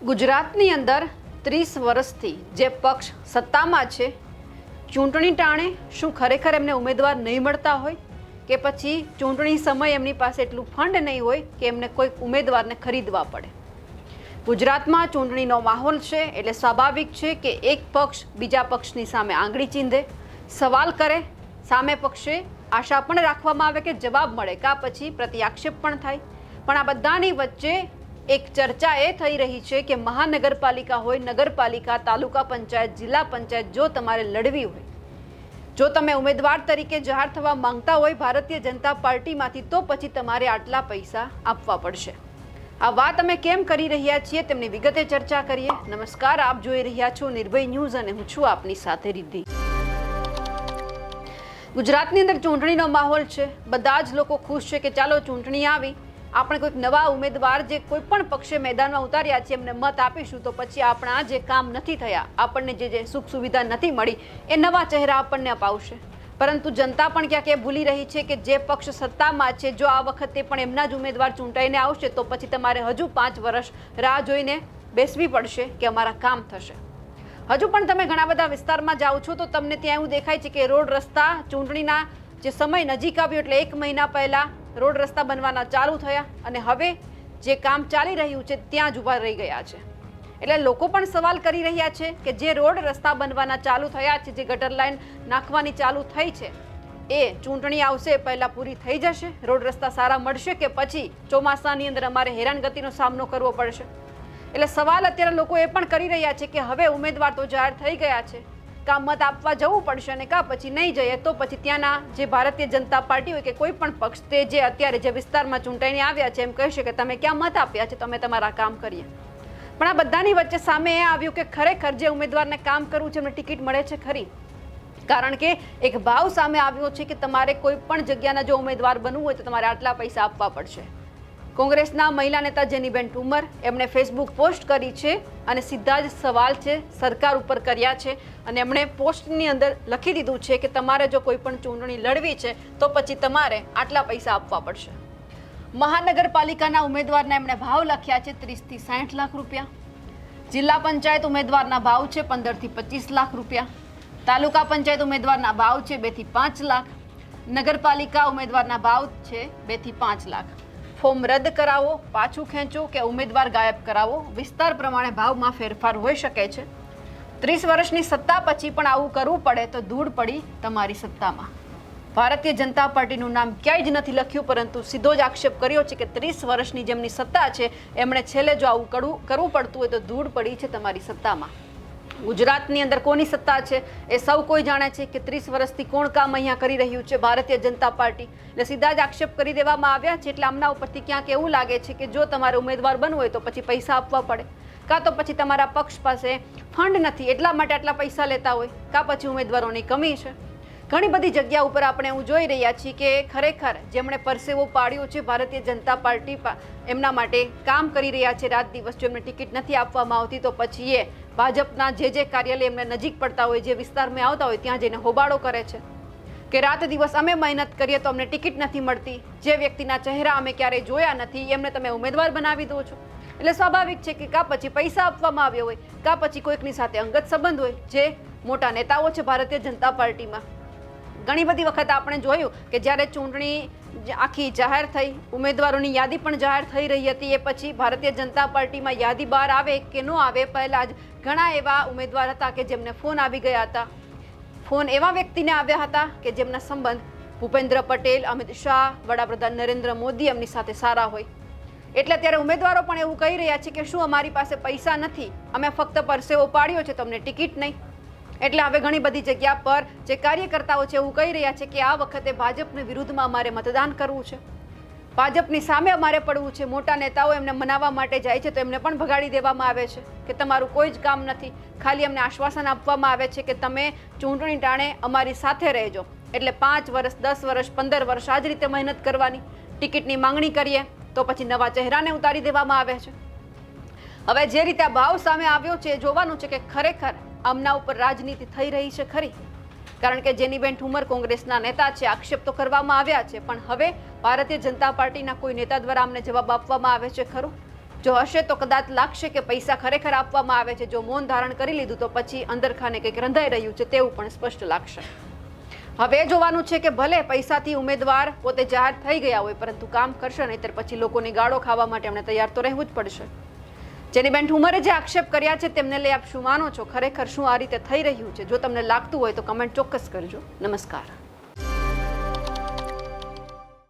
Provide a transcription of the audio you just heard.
ગુજરાતની અંદર 30 વર્ષથી જે પક્ષ સત્તામાં છે, ચૂંટણી ટાણે શું ખરેખર એમને ઉમેદવાર નહીં મળતા હોય કે પછી ચૂંટણી સમયે એમની પાસે એટલું ફંડ નહીં હોય કે એમને કોઈક ઉમેદવારને ખરીદવા પડે? ગુજરાતમાં ચૂંટણીનો માહોલ છે એટલે સ્વાભાવિક છે કે એક પક્ષ બીજા પક્ષની સામે આંગળી ચીંધે, સવાલ કરે, સામે પક્ષે આશા પણ રાખવામાં આવે કે જવાબ મળે, કાં પછી પ્રત્યાક્ષેપ પણ થાય. પણ આ બધાની વચ્ચે એક ચર્ચા એ થઈ રહી છે કે મહાનગરપાલિકા હોય, નગરપાલિકા, તાલુકા પંચાયત, જિલ્લા પંચાયત જો તમારે લડવી હોય, જો તમે ઉમેદવાર તરીકે જાહેર થવા માંગતા હોય ભારતીય જનતા પાર્ટીમાંથી, તો પછી તમારે આટલા પૈસા આપવા પડશે. આ વાત અમે કેમ કરી રહ્યા છીએ તેમની વિગતે ચર્ચા કરીએ. નમસ્કાર, આપ જોઈ રહ્યા છો નિર્ભય ન્યૂઝ અને હું છું આપની સાથે રિદ્ધિ. ગુજરાતની અંદર ચૂંટણીનો માહોલ છે, બધા જ લોકો ખુશ છે કે ચાલો ચૂંટણી આવી, આપણે કોઈક નવા ઉમેદવાર જે કોઈ પણ પક્ષે મેદાનમાં ઉતાર્યા છે એમને મત આપીશું તો પછી આપણા જે કામ નથી થયા, આપણને જે સુખ સુવિધા નથી મળી, એ નવા ચહેરા આપણને અપાવશે. પરંતુ જનતા પણ ક્યાંક એ ભૂલી રહી છે કે જે પક્ષ સત્તામાં છે, જો આ વખતે પણ એમના જ ઉમેદવાર ચૂંટાઈને આવશે તો પછી તમારે હજુ 5 વર્ષ રાહ જોઈને બેસવી પડશે કે અમારા કામ થશે. હજુ પણ તમે ઘણા બધા વિસ્તારમાં જાઓ છો તો તમને ત્યાં એવું દેખાય છે કે રોડ રસ્તા ચૂંટણીના જે સમય નજીક આવ્યો એટલે 1 મહિના પહેલા રોડ રસ્તા બનવાના ચાલુ થયા અને હવે જે કામ ચાલી રહ્યું છે ત્યાં જ ઊભા રહી ગયા છે. એટલે લોકો પણ સવાલ કરી રહ્યા છે કે જે રોડ રસ્તા બનવાના ચાલુ થયા છે, જે ગટર લાઈન નાખવાની ચાલુ થઈ છે, એ ચૂંટણી આવશે પહેલા પૂરી થઈ જશે? રોડ રસ્તા સારા મળશે કે પછી ચોમાસાની અંદર અમારે હેરાનગતિનો સામનો કરવો પડશે? એટલે સવાલ અત્યારે લોકો એ પણ કરી રહ્યા છે કે હવે ઉમેદવાર તો જાહેર થઈ ગયા છે, કાં મત આપવા જવું પડશે અને કાં પછી નહીં જઈએ તો પછી ત્યાંના જે ભારતીય જનતા પાર્ટી હોય કે કોઈ પણ પક્ષ તે જે અત્યારે જે વિસ્તારમાં ચૂંટાઈને આવ્યા છે એમ કહેશે કે તમે ક્યાં મત આપ્યા છે, તમે તમારા કામ કરીએ. પણ આ બધાની વચ્ચે સામે એ આવ્યું કે ખરેખર જે ઉમેદવારને કામ કરવું છે એમને ટિકિટ મળે છે ખરી? કારણ કે એક ભાવ સામે આવ્યો છે કે તમારે કોઈ પણ જગ્યાના જો ઉમેદવાર બનવું હોય તો તમારે આટલા પૈસા આપવા પડશે. કોંગ્રેસના મહિલા નેતા જેનીબેન ઠુમર એમણે ફેસબુક પોસ્ટ કરી છે અને સીધા જ સવાલ છે સરકાર ઉપર કર્યા છે અને એમણે પોસ્ટની અંદર લખી દીધું છે કે તમારે જો કોઈ પણ ચૂંટણી લડવી છે તો પછી તમારે આટલા પૈસા આપવા પડશે. મહાનગરપાલિકાના ઉમેદવારના એમણે ભાવ લખ્યા છે 30 થી 60 લાખ રૂપિયા. જિલ્લા પંચાયત ઉમેદવારના ભાવ છે 15 થી 25 લાખ રૂપિયા. તાલુકા પંચાયત ઉમેદવારના ભાવ છે 2 થી 5 લાખ. નગરપાલિકા ઉમેદવારના ભાવ છે 2 થી 5 લાખ. ફોર્મ રદ કરાવો, પાછું ખેંચો કે ઉમેદવાર ગાયબ કરાવો, વિસ્તાર પ્રમાણે ભાવમાં ફેરફાર હોઈ શકે છે. 30 વર્ષની સત્તા પછી પણ આવું કરવું પડે તો ધૂળ પડી તમારી સત્તામાં. ભારતીય જનતા પાર્ટીનું નામ ક્યાંય જ નથી લખ્યું, પરંતુ સીધો જ આક્ષેપ કર્યો છે કે 30 વર્ષની જેમની સત્તા છે એમણે છેલ્લે જો આવું કરવું પડતું હોય તો ધૂળ પડી છે તમારી સત્તામાં. ગુજરાતની અંદર કોની સત્તા છે એ સૌ કોઈ જાણે છે કે 30 વર્ષથી કોણ કામ અહીંયા કરી રહ્યું છે? ભારતીય જનતા પાર્ટી. એટલે સીધા જ આક્ષેપ કરી દેવામાં આવ્યા છે. એટલે આમના ઉપરથી ક્યાંક એવું લાગે છે કે જો તમારે ઉમેદવાર બનવું હોય તો પછી પૈસા આપવા પડે, કાં તો પછી તમારા પક્ષ પાસે ફંડ નથી એટલા માટે આટલા પૈસા લેતા હોય, કાં પછી ઉમેદવારોની કમી છે. ઘણી બધી જગ્યા ઉપર આપણે એવું જોઈ રહ્યા છીએ કે ખરેખર જેમણે પરસેવો પાડ્યો છે ભારતીય જનતા પાર્ટી એમના માટે કામ કરી રહ્યા છે રાત દિવસ. જો એમને ટિકિટ નથી આપવામાં આવતી તો પછી એ ભાજપના જે કાર્યાલય એમને નજીક પડતા હોય, જે વિસ્તારમાં આવતા હોય ત્યાં જઈને હોબાળો કરે છે કે રાત દિવસ અમે મહેનત કરીએ તો અમને ટિકિટ નથી મળતી, જે વ્યક્તિના ચહેરા અમે ક્યારેય જોયા નથી એમને તમે ઉમેદવાર બનાવી દો છો. એટલે સ્વાભાવિક છે કે કાં પછી પૈસા આપવામાં આવ્યો હોય, કાં પછી કોઈકની સાથે અંગત સંબંધ હોય. જે મોટા નેતાઓ છે ભારતીય જનતા પાર્ટીમાં, ઘણી બધી વખત આપણે જોયું કે જ્યારે ચૂંટણી આખી જાહેર થઈ, ઉમેદવારોની યાદી પણ જાહેર થઈ રહી હતી, એ પછી ભારતીય જનતા પાર્ટીમાં યાદી બહાર આવે કે ન આવે પહેલાં જ ઘણા એવા ઉમેદવાર હતા કે જેમને ફોન આવી ગયા હતા. ફોન એવા વ્યક્તિને આવ્યા હતા કે જેમના સંબંધ ભૂપેન્દ્ર પટેલ, અમિત શાહ, વડાપ્રધાન નરેન્દ્ર મોદી એમની સાથે સારા હોય. એટલે ત્યારે ઉમેદવારો પણ એવું કહી રહ્યા છે કે શું અમારી પાસે પૈસા નથી, અમે ફક્ત પરસેવો પાડ્યો છે, તમને ટિકિટ નહીં. એટલે હવે ઘણી બધી જગ્યા પર જે કાર્યકર્તાઓ છે એવું કહી રહ્યા છે કે આ વખતે ભાજપની વિરુદ્ધમાં અમારે મતદાન કરવું છે, ભાજપની સામે અમારે પડવું છે. મોટા નેતાઓ એમને મનાવવા માટે જાય છે તો એમને પણ ભગાડી દેવામાં આવે છે કે તમારું કોઈ જ કામ નથી. ખાલી એમને આશ્વાસન આપવામાં આવે છે કે તમે ચૂંટણી ટાણે અમારી સાથે રહેજો. એટલે 5 વર્ષ, 10 વર્ષ, 15 વર્ષ આ જ રીતે મહેનત કરવાની. ટિકિટની માંગણી કરીએ તો પછી નવા ચહેરાને ઉતારી દેવામાં આવે છે. હવે જે રીતે આ ભાવ સામે આવ્યો છે એ જોવાનું છે કે ખરેખર આમના ઉપર રાજનીતિ થઈ રહી છે ખરી? કારણ કે જેનીબેન ઠુમર કોંગ્રેસના નેતા છે, આક્ષેપ તો કરવામાં આવ્યા છે, પણ હવે ભારતીય જનતા પાર્ટીના કોઈ નેતા દ્વારા અમને જવાબ આપવામાં આવે છે ખરો? જો હશે તો કદાચ લાગશે કે પૈસા ખરેખર આપવામાં આવે છે. જો મૌન ધારણ કરી લીધું તો પછી અંદરખાને કંઈક રંધાઈ રહ્યું છે તેવું પણ સ્પષ્ટ લાગશે. હવે એ જોવાનું છે કે ભલે પૈસાથી ઉમેદવાર પોતે જાહેર થઈ ગયા હોય પરંતુ કામ કરશે નહીંતર પછી લોકોની ગાળો ખાવા માટે એમણે તૈયાર તો રહેવું જ પડશે. જેનીબેન ઠુમરે જે આક્ષેપ કર્યા છે તેમને લઈ આપ શું માનો છો? ખરેખર શું આ રીતે થઈ રહ્યું છે? જો તમને લાગતું હોય તો કમેન્ટ ચોક્કસ કરજો. નમસ્કાર.